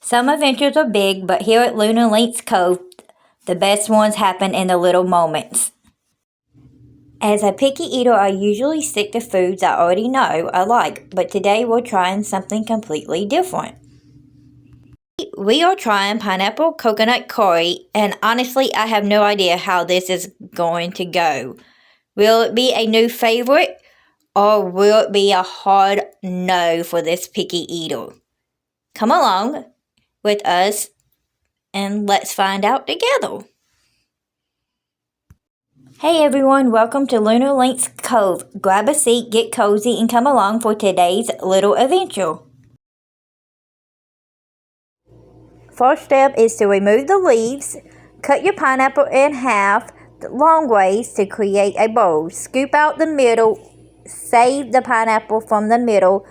Some adventures are big, but here at Luna Lynx Cove, the best ones happen in the little moments. As a picky eater, I usually stick to foods I already know I like, but today we're trying something completely different. We are trying pineapple coconut curry, and honestly, I have no idea how this is going to go. Will it be a new favorite, or will it be a hard no for this picky eater? Come along with us and let's find out together. Hey everyone, welcome to Luna Lynx Cove. Grab a seat, get cozy, and come along for today's little adventure. First step is to remove the leaves. Cut your pineapple in half long ways to create a bowl. Scoop out the middle. Save the pineapple from the middle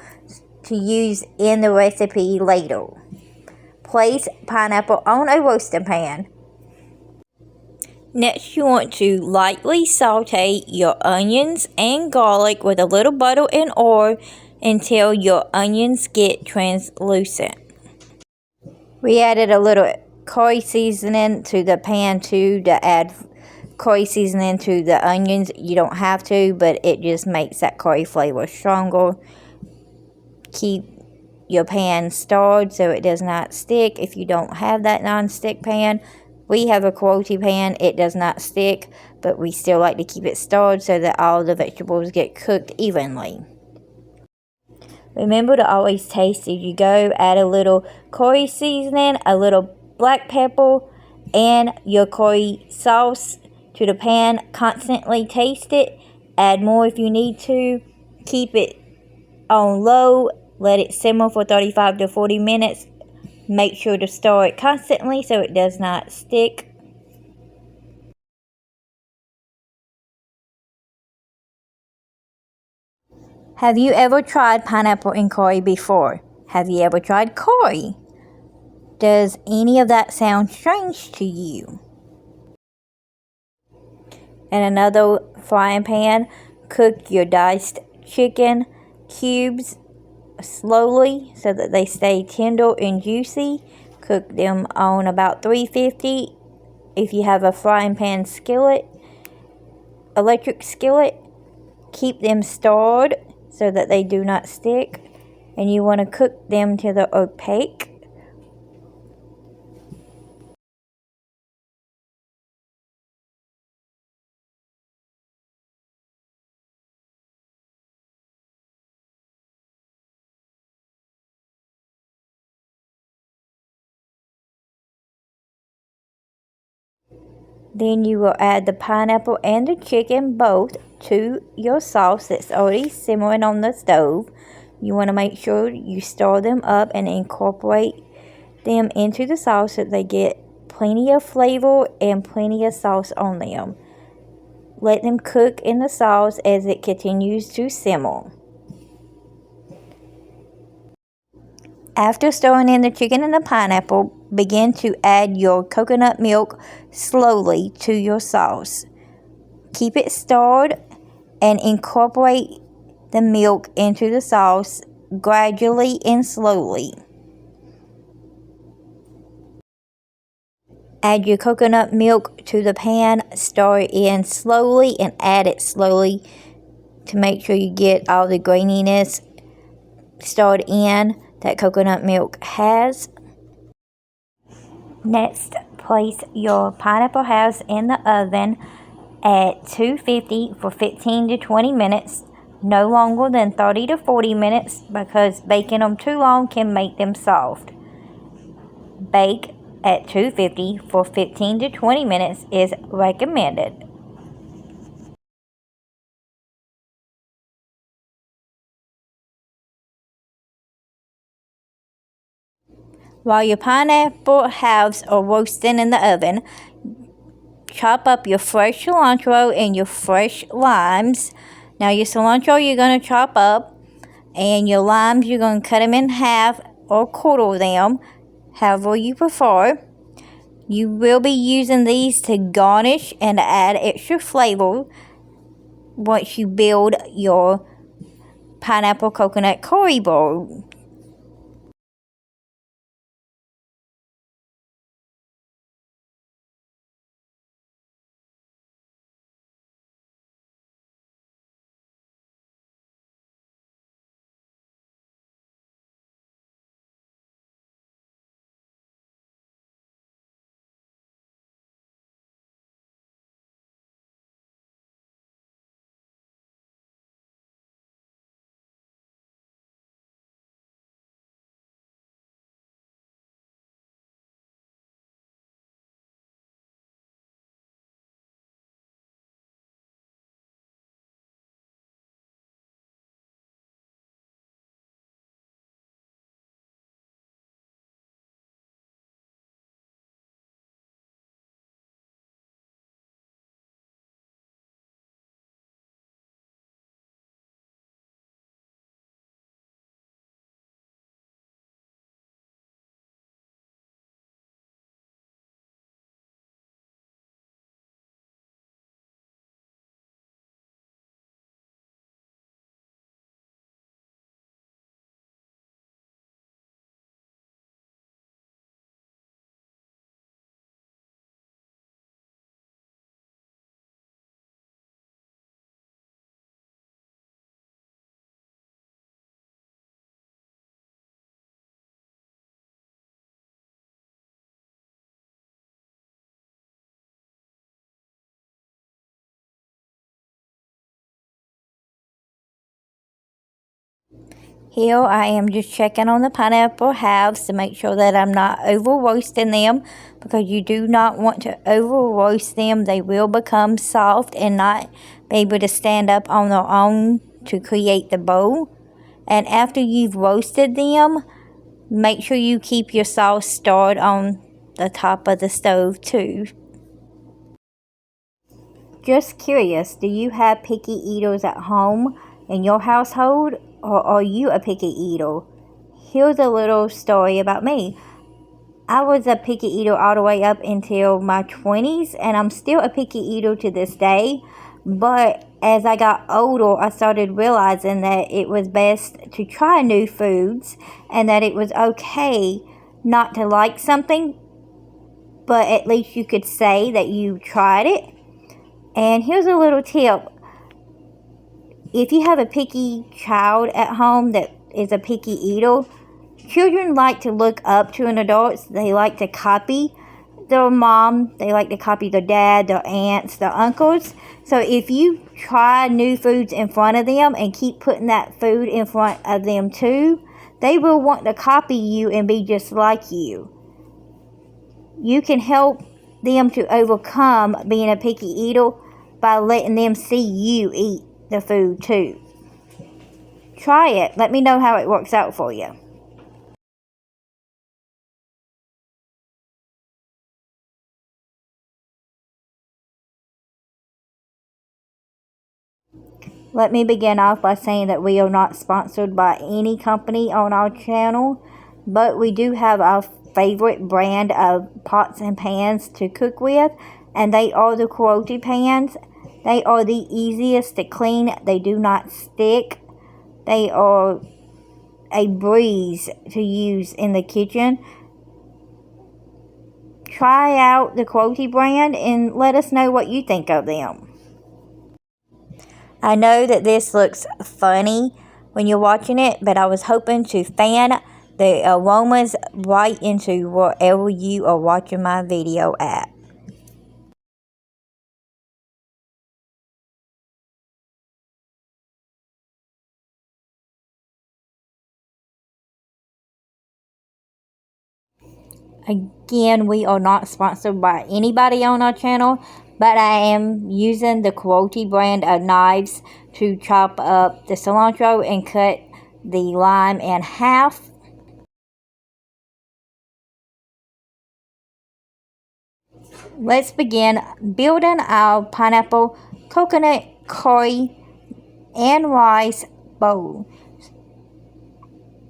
to use in the recipe later. Place pineapple on a roasting pan. Next, you want to lightly saute your onions and garlic with a little butter and oil until your onions get translucent. We added a little curry seasoning to the pan too to add curry seasoning to the onions. You don't have to, but it just makes that curry flavor stronger. Keep your pan stirred so it does not stick. If you don't have that non-stick pan, we have a quality pan. It does not stick, but we still like to keep it stirred so that all the vegetables get cooked evenly. Remember to always taste as you go. Add a little curry seasoning, a little black pepper, and your curry sauce to the pan. Constantly taste it. Add more if you need to. Keep it on low. Let it simmer for 35 to 40 minutes. Make sure to stir it constantly so it does not stick. Have you ever tried pineapple and curry before? Have you ever tried curry? Does any of that sound strange to you? In another frying pan, cook your diced chicken cubes slowly so that they stay tender and juicy. Cook them on about 350. If you have a frying pan skillet, electric skillet, keep them stirred so that they do not stick, and you want to cook them till they're opaque. Then you will add the pineapple and the chicken both to your sauce that's already simmering on the stove. You want to make sure you stir them up and incorporate them into the sauce so that they get plenty of flavor and plenty of sauce on them. Let them cook in the sauce as it continues to simmer. After stirring in the chicken and the pineapple, begin to add your coconut milk slowly to your sauce. Keep it stirred and incorporate the milk into the sauce gradually and slowly. Add your coconut milk to the pan, stir it in slowly and add it slowly to make sure you get all the graininess stirred in that coconut milk has. Next, place your pineapple halves in the oven at 250 for 15 to 20 minutes, no longer than 30 to 40 minutes because baking them too long can make them soft. Bake at 250 for 15 to 20 minutes is recommended. While your pineapple halves are roasting in the oven, chop up your fresh cilantro and your fresh limes. Now your cilantro you're going to chop up, and your limes you're going to cut them in half or quarter them, however you prefer. You will be using these to garnish and to add extra flavor once you build your pineapple coconut curry bowl. Here I am just checking on the pineapple halves to make sure that I'm not over roasting them, because you do not want to over roast them. They will become soft and not be able to stand up on their own to create the bowl. And after you've roasted them, make sure you keep your sauce stored on the top of the stove too. Just curious, do you have picky eaters at home in your household, or are you a picky eater? Here's a little story about me. I was a picky eater all the way up until my 20s, and I'm still a picky eater to this day. But as I got older, I started realizing that it was best to try new foods, and that it was okay not to like something, but at least you could say that you tried it. And here's a little tip. If you have a picky child at home that is a picky eater, children like to look up to an adult. They like to copy their mom. They like to copy their dad, their aunts, their uncles. So if you try new foods in front of them and keep putting that food in front of them too, they will want to copy you and be just like you. You can help them to overcome being a picky eater by letting them see you eat the food too. Try it. Let me know how it works out for you. Let me begin off by saying that we are not sponsored by any company on our channel, but we do have our favorite brand of pots and pans to cook with, and they are the Quality pans. They are the easiest to clean. They do not stick. They are a breeze to use in the kitchen. Try out the Quality brand and let us know what you think of them. I know that this looks funny when you're watching it, but I was hoping to fan the aromas right into wherever you are watching my video at. Again, we are not sponsored by anybody on our channel, but I am using the Quality brand of knives to chop up the cilantro and cut the lime in half. Let's begin building our pineapple, coconut, curry, and rice bowl.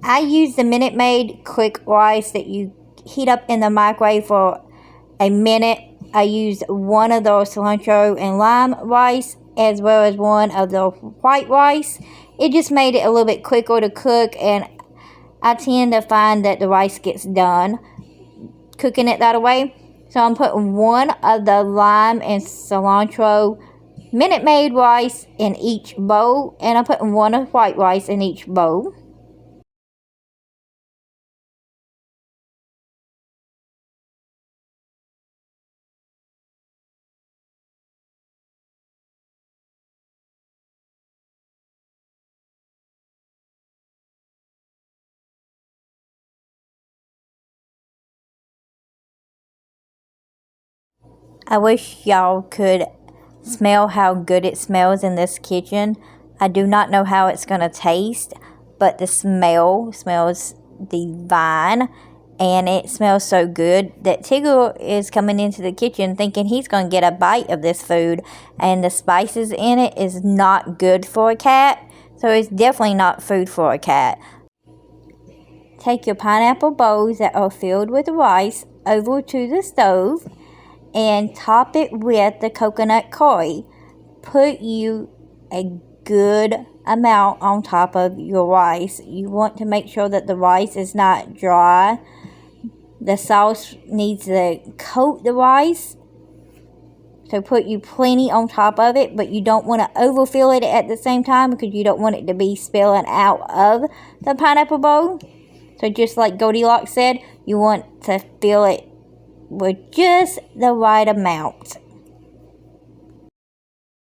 I use the Minute Maid quick rice that you heat up in the microwave for a minute. I used one of those cilantro and lime rice as well as one of the white rice. It just made it a little bit quicker to cook, and I tend to find that the rice gets done cooking it that way. So I'm putting one of the lime and cilantro Minute Maid rice in each bowl, and I'm putting one of white rice in each bowl. I wish y'all could smell how good it smells in this kitchen. I do not know how it's going to taste, but the smell smells divine, and it smells so good that Tigger is coming into the kitchen thinking he's going to get a bite of this food, and the spices in it is not good for a cat, so it's definitely not food for a cat. Take your pineapple bowls that are filled with rice over to the stove and top it with the coconut curry. Put you a good amount on top of your rice. You want to make sure that the rice is not dry. The sauce needs to coat the rice, so put you plenty on top of it, but you don't want to overfill it at the same time because you don't want it to be spilling out of the pineapple bowl. So just like Goldilocks said, you want to fill it with just the right amount.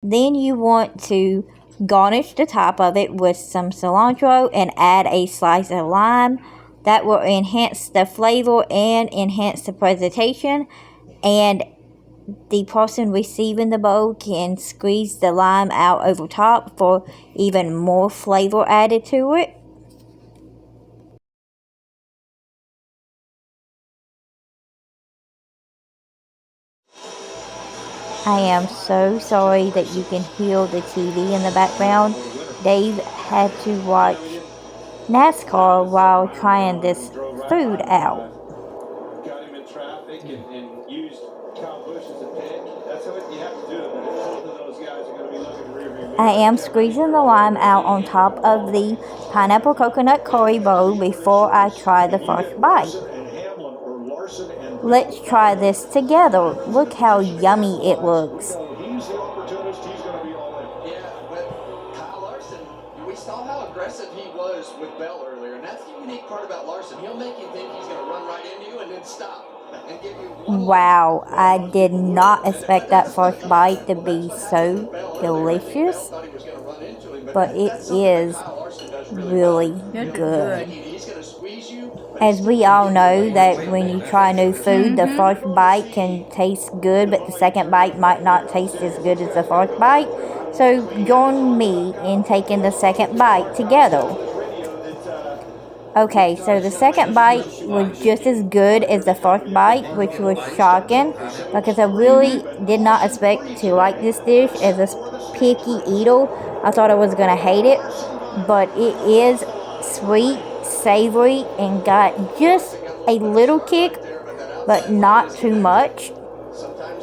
Then you want to Garnish the top of it with some cilantro and add a slice of lime. That will enhance the flavor and enhance the presentation. And the person receiving the bowl can squeeze the lime out over top for even more flavor added to it. I am so sorry that you can hear the TV in the background. Dave had to watch NASCAR while trying this food out. Got him in traffic and used Kyle Busch as a pick. That's what you have to do. Both of those guys are going to be looking rear view mirror. I am squeezing the lime out on top of the pineapple coconut curry bowl before I try the first bite. Let's try this together. Look how yummy it looks. He's the opportunist. He's going to be all in. Yeah, but Kyle Larson, we saw how aggressive he was with Bell earlier, and that's the unique part about Larson. He'll make you think he's going to run right into you and then stop and give you one. Wow, I did not expect that first bite to be so delicious, but it is really good. As we all know that when you try new food, the first bite can taste good, but the second bite might not taste as good as the first bite. So join me in taking the second bite together. Okay, so the second bite was just as good as the first bite, which was shocking because I really did not expect to like this dish. As a picky eater, I thought I was going to hate it, but it is sweet, savory, and got just a little kick, but not too much.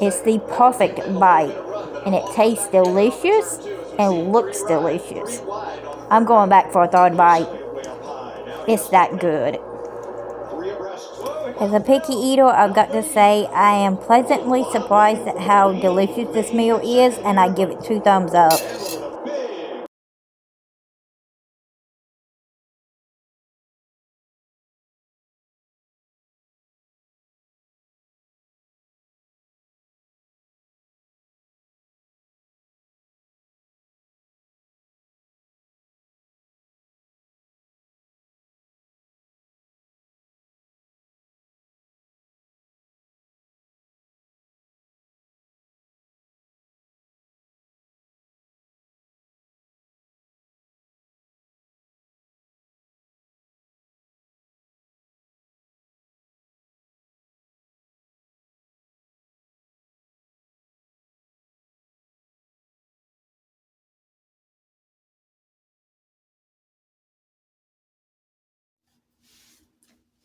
It's the perfect bite, and it tastes delicious and looks delicious. I'm going back for a third bite. It's that good. As a picky eater, I've got to say I am pleasantly surprised at how delicious this meal is, and I give it 2 thumbs up.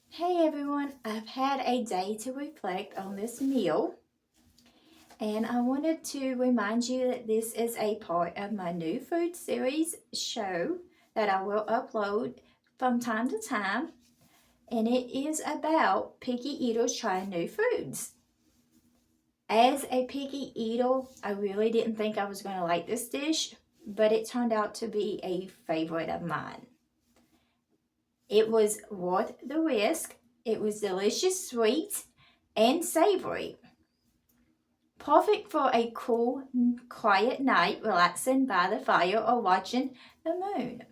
Hey everyone, I've had a day to reflect on this meal, and I wanted to remind you that this is a part of my new food series show that I will upload from time to time, and it is about picky eaters trying new foods. As a picky eater, I really didn't think I was going to like this dish, but it turned out to be a favorite of mine. It was worth the risk. It was delicious, sweet, and savory. Perfect for a cool, quiet night, relaxing by the fire or watching the moon.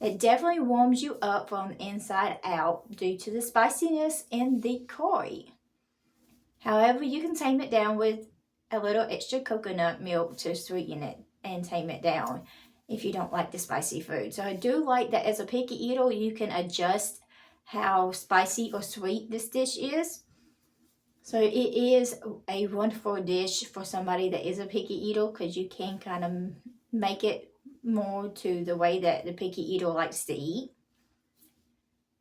It definitely warms you up from the inside out due to the spiciness in the curry. However, you can tame it down with a little extra coconut milk to sweeten it and tame it down if you don't like the spicy food. So I do like that as a picky eater, you can adjust how spicy or sweet this dish is. So it is a wonderful dish for somebody that is a picky eater because you can kind of make it more to the way that the picky eater likes to eat.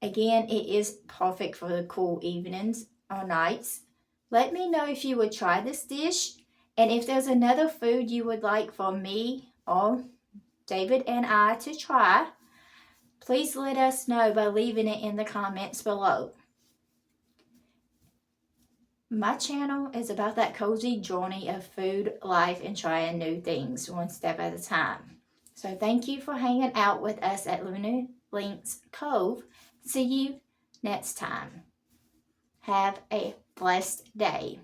Again, it is perfect for the cool evenings or nights. Let me know if you would try this dish, and if there's another food you would like for me or David and I to try, please let us know by leaving it in the comments below. My channel is about that cozy journey of food, life, and trying new things one step at a time. So thank you for hanging out with us at Luna Lynx Cove. See you next time. Have a blessed day.